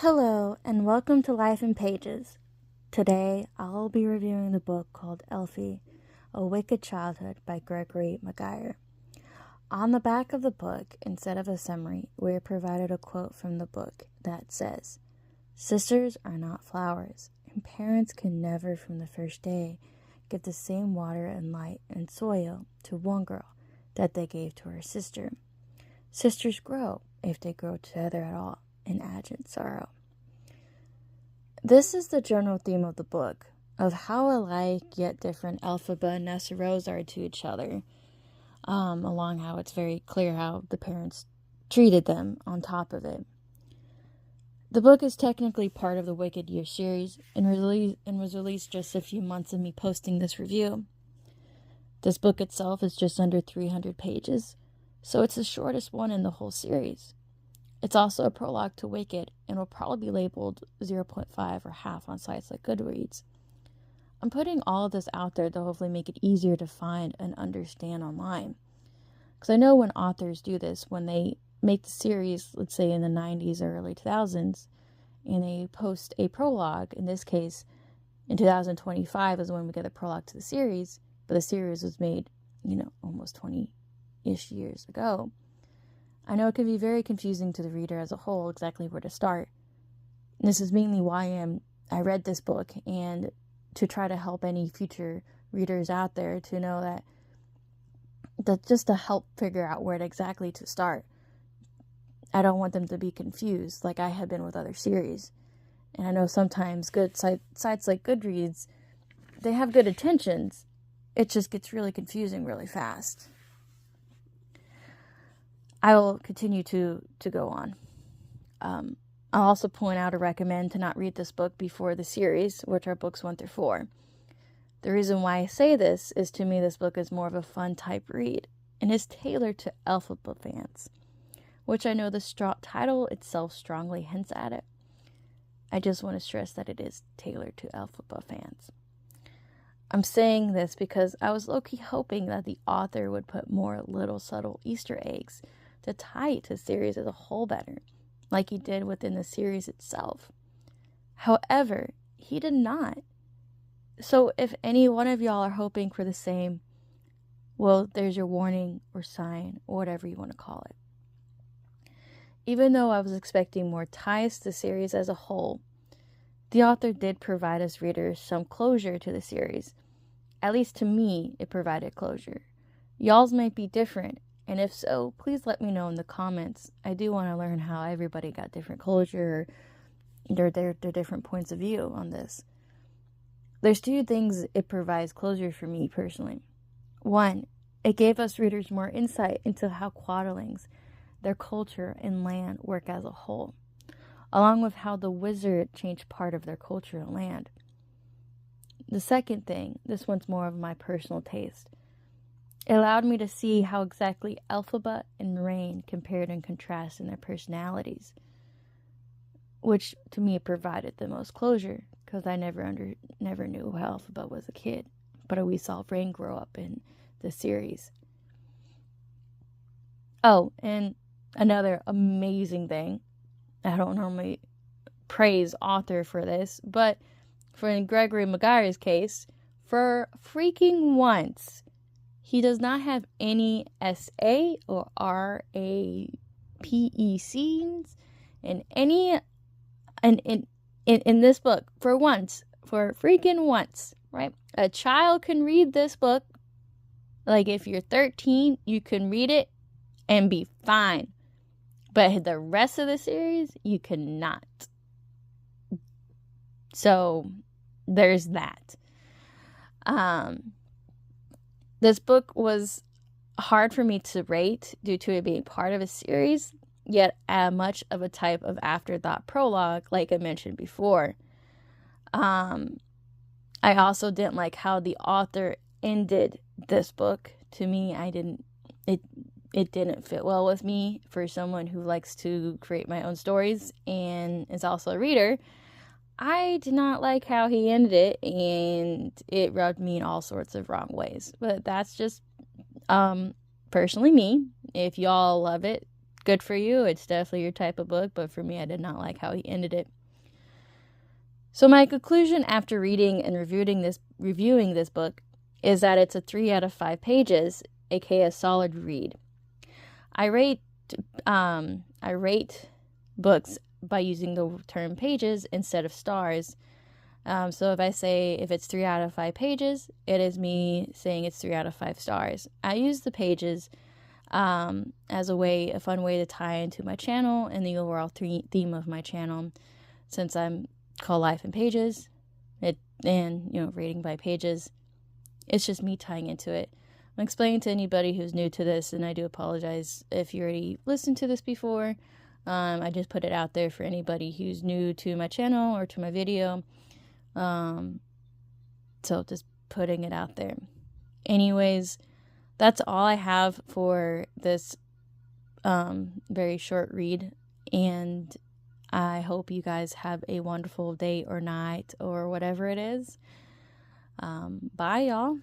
Hello, and welcome to Life in Pages. Today, I'll be reviewing the book called Elphie, A Wicked Childhood by Gregory Macquire. On the back of the book, instead of a summary, we are provided a quote from the book that says, "Sisters are not flowers, and parents can never from the first day give the same water and light and soil to one girl that they gave to her sister. Sisters grow, if they grow together at all, in aged sorrow." This is the general theme of the book, of how alike yet different Elphaba and Nessarose are to each other, along how it's very clear how the parents treated them on top of it. The book is technically part of the Wicked Years series and was released just a few months of me posting this review. This book itself is just under 300 pages, so it's the shortest one in the whole series. It's also a prologue to Wicked and will probably be labeled 0.5 or half on sites like Goodreads. I'm putting all of this out there to hopefully make it easier to find and understand online. Because I know when authors do this, when they make the series, let's say in the 90s or early 2000s, and they post a prologue, in this case, in 2025 is when we get a prologue to the series, but the series was made, almost 20-ish years ago. I know it can be very confusing to the reader as a whole exactly where to start. And this is mainly why I read this book, and to try to help any future readers out there to know that just to help figure out where exactly to start. I don't want them to be confused like I have been with other series. And I know sometimes good sites like Goodreads, they have good intentions. It just gets really confusing really fast. I will continue to go on. I'll also point out or recommend to not read this book before the series, which are books 1 through 4. The reason why I say this is, to me, this book is more of a fun type read and is tailored to Elphaba fans, which I know the title itself strongly hints at it. I just want to stress that it is tailored to Elphaba fans. I'm saying this because I was low-key hoping that the author would put more little subtle Easter eggs to tie it to the series as a whole better, like he did within the series itself. However, he did not. So if any one of y'all are hoping for the same, well, there's your warning or sign or whatever you want to call it. Even though I was expecting more ties to the series as a whole, the author did provide us readers some closure to the series. At least to me, it provided closure. Y'all's might be different, and if so, please let me know in the comments. I do want to learn how everybody got different closure, or their different points of view on this. There's 2 things it provides closure for me personally. 1, it gave us readers more insight into how Quadlings, their culture and land, work as a whole, along with how the wizard changed part of their culture and land. The second thing, this one's more of my personal taste. It allowed me to see how exactly Elphaba and Rain compared and contrast in their personalities, which to me provided the most closure, because I never knew how Elphaba was a kid, but we saw Rain grow up in the series. Oh, and another amazing thing, I don't normally praise author for this, but for Gregory Macquire's case, for freaking once, he does not have any SA or RAPE scenes in this book. For once, for freaking once, right? A child can read this book. Like if you're 13, you can read it and be fine. But the rest of the series, you cannot. So there's that. This book was hard for me to rate due to it being part of a series, yet much of a type of afterthought prologue, like I mentioned before. I also didn't like how the author ended this book. To me, it didn't fit well with me for someone who likes to create my own stories and is also a reader. I did not like how he ended it, and it rubbed me in all sorts of wrong ways. But that's just personally me. If y'all love it, good for you. It's definitely your type of book, but for me, I did not like how he ended it. So my conclusion after reading and reviewing this book is that it's a 3 out of 5 pages, aka a solid read. I rate books by using the term pages instead of stars. So if it's 3 out of 5 pages, it is me saying it's 3 out of 5 stars. I use the pages as a fun way to tie into my channel and the overall theme of my channel, since I'm called Life in Pages, rating by pages. It's just me tying into it. I'm explaining to anybody who's new to this, and I do apologize if you already listened to this before. I just put it out there for anybody who's new to my channel or to my video. So just putting it out there. Anyways, that's all I have for this very short read, and I hope you guys have a wonderful day or night or whatever it is. Bye, y'all.